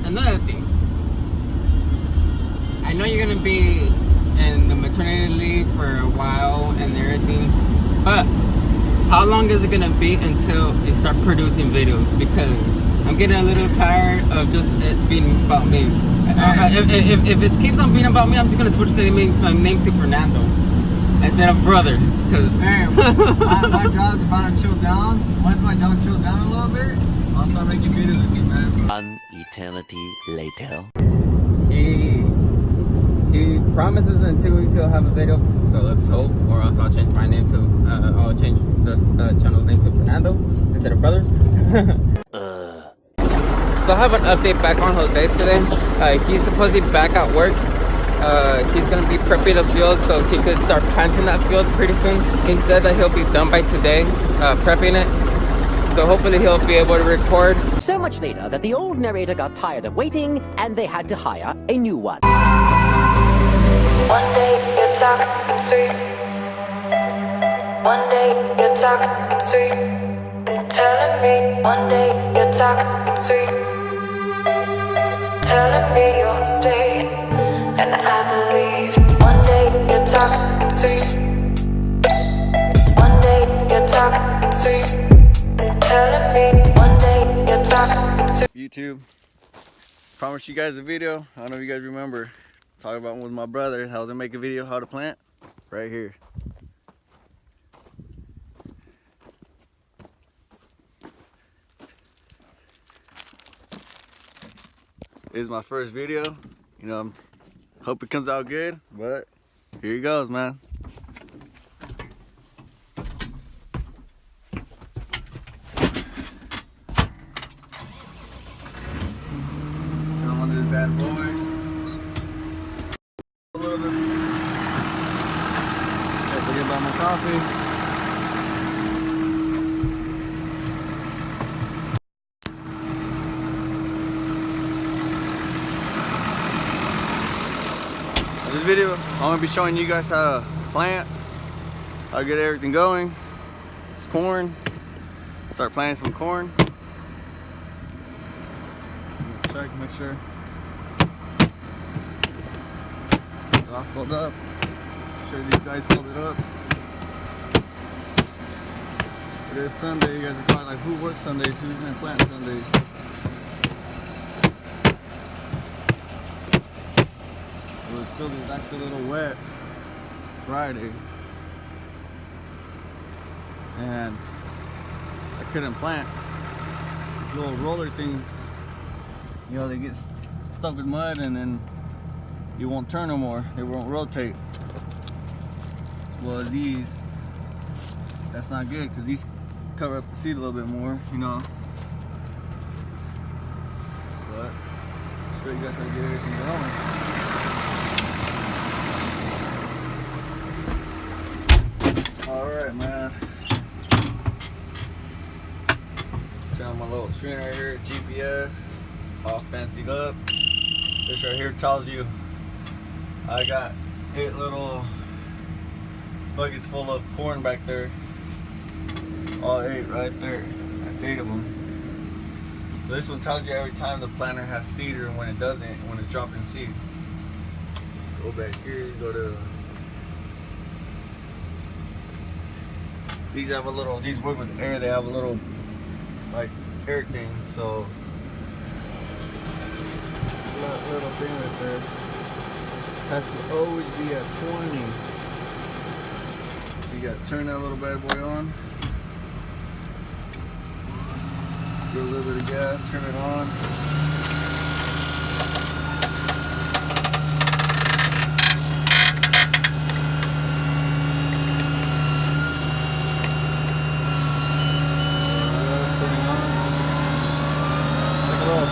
another thing. I know you're gonna be in the maternity leave for a while and everything, but how long is it gonna be until you start producing videos? Because I'm getting a little tired of just it being about me. If it keeps on being about me, I'm just gonna switch the name to Fernando instead of Brothers. Cause hey, my job's about to chill down. Once my job chills down a little bit, I'll start making videos with you, man. One eternity later. He promises in 2 weeks he'll have a video, so let's hope, or else I'll change my name to I'll change the channel's name to Fernando instead of Brothers. So I have an update back on Jose today. He's supposedly back at work. He's gonna be prepping the field so he could start planting that field pretty soon. He said that he'll be done by today, prepping it. So hopefully he'll be able to record. So much later that the old narrator got tired of waiting and they had to hire a new one. One day you're talking sweet. One day you're talking sweet. And telling me one day you're talking sweet. Telling me you'll stay. And I believe one day you're talking sweet. One day you're talking sweet. And telling me one day you're talking sweet. YouTube, promised you guys a video. I don't know if you guys remember. Talking about with my brother how to make a video how to plant right here. This is my first video. You know, hope it comes out good, but here he goes, man. Turn on this bad boy. A little bit. Can't forget about my coffee. In this video, I'm gonna be showing you guys how to plant, how to get everything going. It's corn. Start planting some corn. Check, make sure. All filled up. Sure these guys filled it up. It is Sunday. You guys are probably like, who works Sundays? Who's gonna plant Sundays? It was still actually a little wet Friday, and I couldn't plant. These little roller things, you know, they get stuck with mud and then you won't turn no more. They won't rotate. Well, these, that's not good because these cover up the seed a little bit more, you know. But sure you guys gotta get everything going. All right, man. Turn on my little screen right here, GPS, all fancied up. This right here tells you I got 8 little buckets full of corn back there. All 8 right there. That's 8 of them. So this one tells you every time the planter has seed or when it doesn't, when it's dropping seed. Go back here, go to. These have a little, these work with air, they have a little like air thing, so that little thing right there has to always be at 20. So you gotta turn that little bad boy on. Give a little bit of gas, turn it on.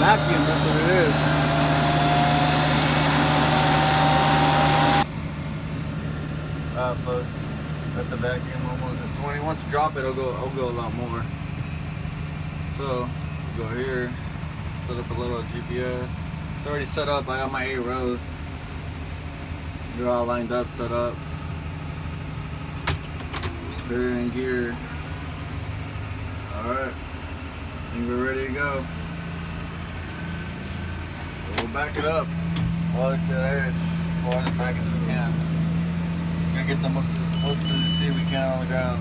Vacuum, that's what it is. Folks, let the vacuum almost at 20. Once you drop it, it'll go a lot more. So, go here, set up a little GPS. It's already set up. I got my 8 rows. They're all lined up, set up. They're in gear. All right, I think we're ready to go. We'll back it up all the way to the edge, as far as back as we can. Gonna get the most of the seed we can on the ground.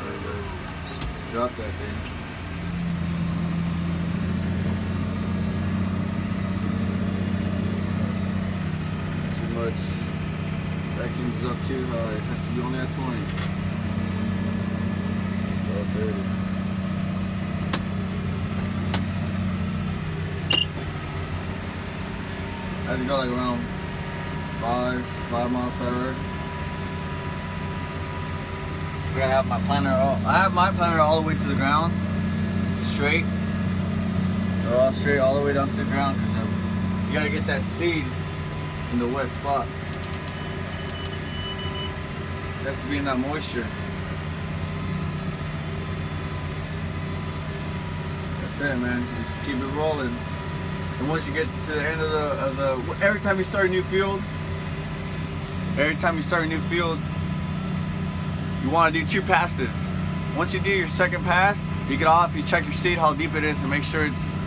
There we go. Drop that thing. Too much. Vacuum's up too high. It has to be only at 20. About 30. As you go like around 5 miles per hour. We're gonna have my planter I have my planter all the way to the ground, straight. They're all straight all the way down to the ground because you gotta get that seed in the wet spot. It has to be in that moisture. That's it, man. Just keep it rolling. And once you get to the end of the every time you start a new field, you want to do 2 passes. Once you do your second pass, you get off, you check your seed, how deep it is, and make sure it's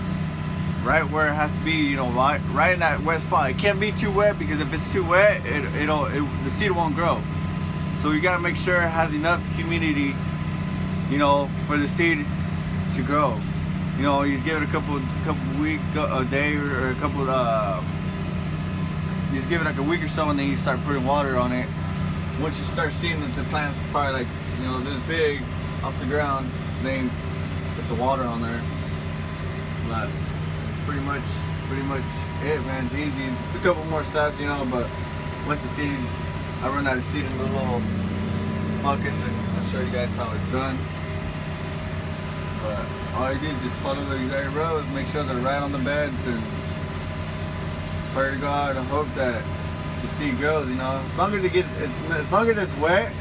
right where it has to be, you know, right in that wet spot. It can't be too wet because if it's too wet, the seed won't grow. So you gotta make sure it has enough humidity, you know, for the seed to grow. You know, you just give it a couple weeks, a day, or a couple. You just give it like a week or so, and then you start putting water on it. Once you start seeing that the plant's probably like, you know, this big off the ground, then put the water on there. But it's pretty much it, man. It's easy. It's a couple more steps, you know, but once the seed, I run out of seed in the little buckets, and I'll show you guys how it's done. But all you do is just follow the exact rows, make sure they're right on the beds, and pray to God and hope that the seed grows. You know, as long as as long as it's wet,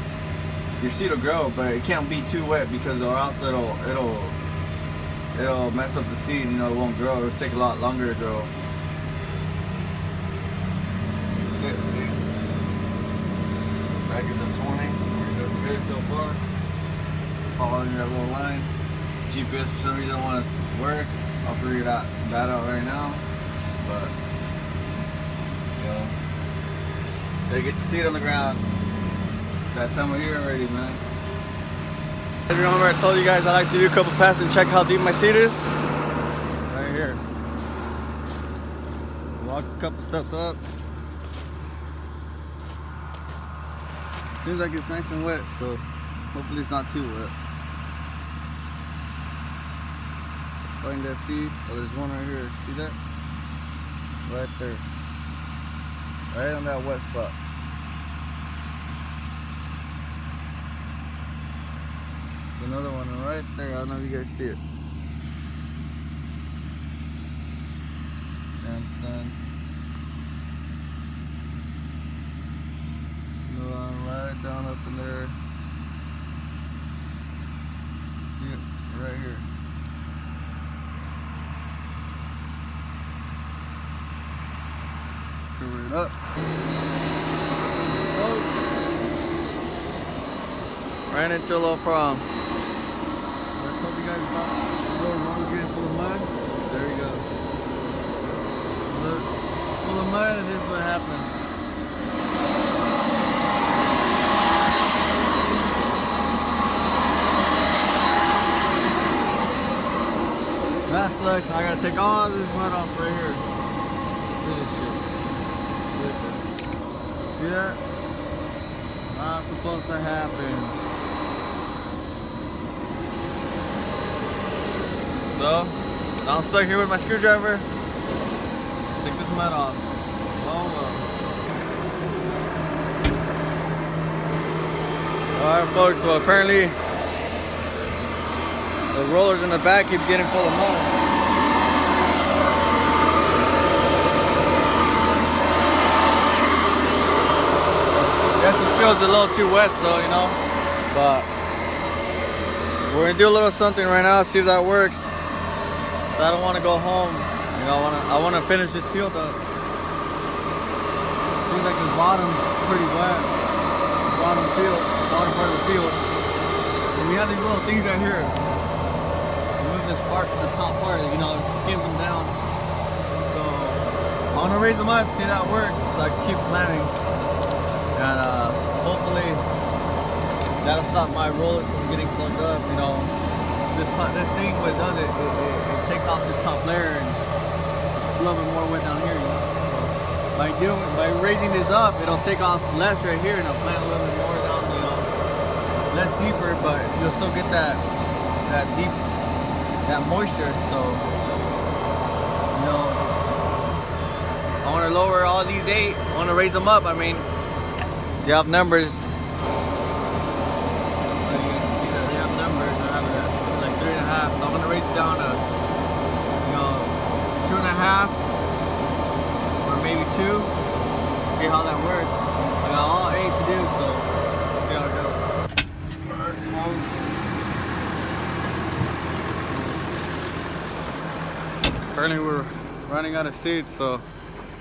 your seed will grow. But it can't be too wet because or else it'll mess up the seed. You know, it won't grow. It'll take a lot longer to grow. That's it. See, back is at 20. We're doing good so far. Just following that little line. GPS for some reason don't want to work. I'll figure that out right now. But you know, gotta get the seed on the ground. That time of year already, man. Remember I told you guys I like to do a couple passes and check how deep my seed is? Right here. Walk a couple steps up. Seems like it's nice and wet, so hopefully it's not too wet. Find that seed. Oh, there's one right here. See that? Right there. Right on that wet spot. There's another one right there. I don't know if you guys see it. Samson. Another one right down up in there. See it? Right here. Cover it up. Oh. Ran into a little problem. I told you guys about the road getting full of mud. There you go. Look, full of mud, and this is what happened. That sucks. I gotta take all this mud off right here. Look at this shit. See that? Not supposed to happen. So, now I'm stuck here with my screwdriver. Take this mud off. Oh well. Alright folks, well apparently the rollers in the back keep getting full of mud. Guess it feels a little too wet though, you know. But we're gonna do a little something right now, see if that works. So I don't want to go home, you know. I want to finish this field up. Seems like the bottom's pretty wet. The bottom part of the field. And we have these little things right here. move this part to the top part, you know, skim them down. So I want to raise them up, see that works. So I keep planting, and hopefully that'll stop my rollers from getting plugged up. You know, this thing, what it does, it takes off this top layer and it's a little bit more wet down here. You know? So by raising this up, it'll take off less right here, and I'll plant a little bit more down, you know, less deeper, but you'll still get that deep, that moisture. So, you know, I want to lower all these 8. I want to raise them up. I mean, they have numbers. They have numbers. I have it like 3.5. So I'm gonna raise it down to, you know, 2.5 or maybe 2. See how that works. I got all 8 to do, so see how it goes. Apparently we're running out of seeds, so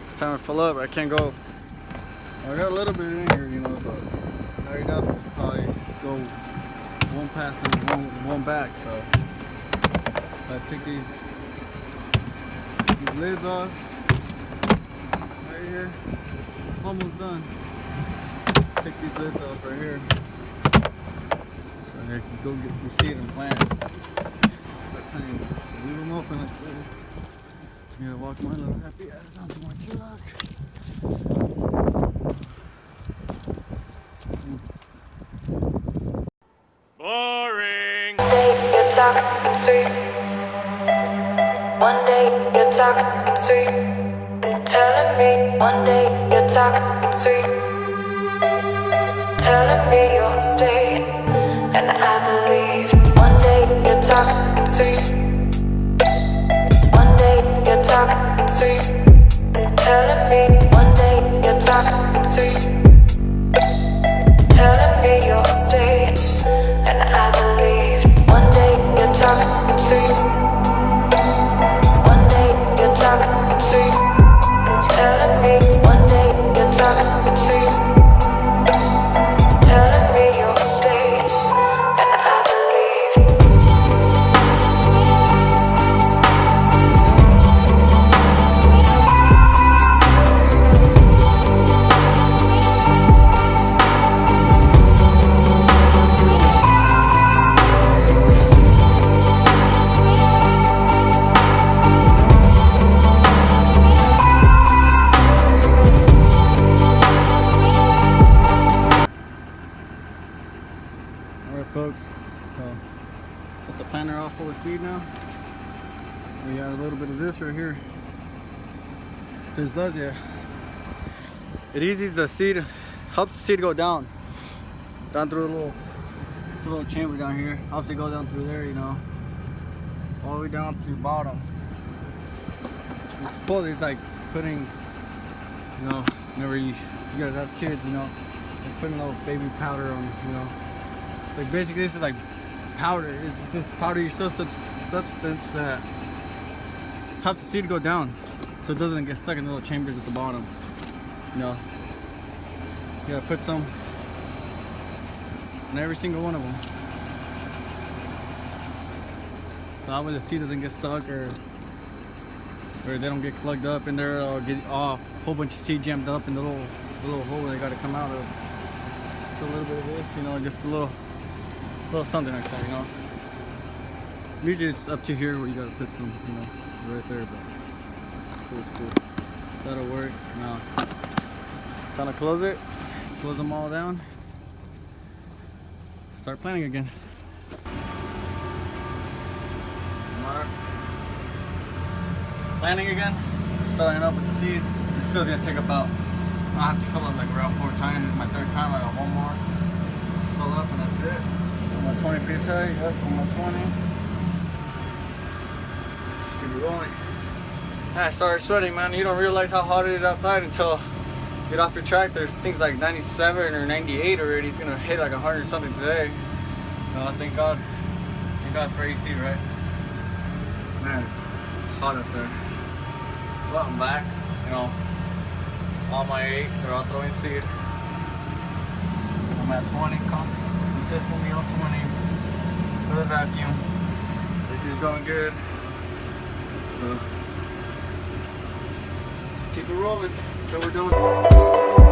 it's time to fill up. I can't go. I got a little bit in here, you know, but not enough to probably go one pass and one back. So I take these lids off right here. Almost done. Take these lids off right here, so I can go get some seed and plant. So leave them open like this. I'm gonna walk my little happy ass onto my truck. One day you're talking sweet. One day you're talking sweet. And telling me one day you're talking sweet. Telling me you'll stay, and I believe. One day you're talking sweet. One day you're talking sweet. And telling me one day you're talking sweet. Telling me you'll stay, and I believe. One day you're talking sweet. One day you're talking sweet. And telling me one day you're talking sweet. Telling me you'll stay, and I believe. Alright folks, so put the planter off full of seed now. We got a little bit of this right here. This does, yeah. It eases the seed, helps the seed go down through this little chamber down here. Helps it go down through there, you know, all the way down to the bottom. I suppose it's like putting, you know, whenever you guys have kids, you know, like putting a little baby powder on, you know. So basically this is like powder. It's this powdery substance that helps the seed go down so it doesn't get stuck in the little chambers at the bottom. You know, you gotta put some in every single one of them. So that way the seed doesn't get stuck or they don't get plugged up in there or get a whole bunch of seed jammed up in the little hole they gotta come out of. So a little bit of this, you know, just a little something like that, you know. Usually it's up to here where you gotta put some, you know, right there, but it's cool. That'll work. Now, time to close it, close them all down, start planting again. Planting again, starting up with the seeds. This field's gonna take about, I have to fill up like around 4 times. This is my 3rd time. I got 1 more to fill up and that's it. I'm 20 PSI, yep, I'm 20. Just keep it rolling. I started sweating, man. You don't realize how hot it is outside until you get off your tractor. Things like 97 or 98 already. It's gonna hit like 100 something today. Thank God. Thank God for AC, right? Man, it's hot out there. Well, I'm back. You know, all my 8, they're all throwing seed. I'm at 20 consistently on 20 for the vacuum. They do Everything's going good. So, let's keep it rolling until we're done.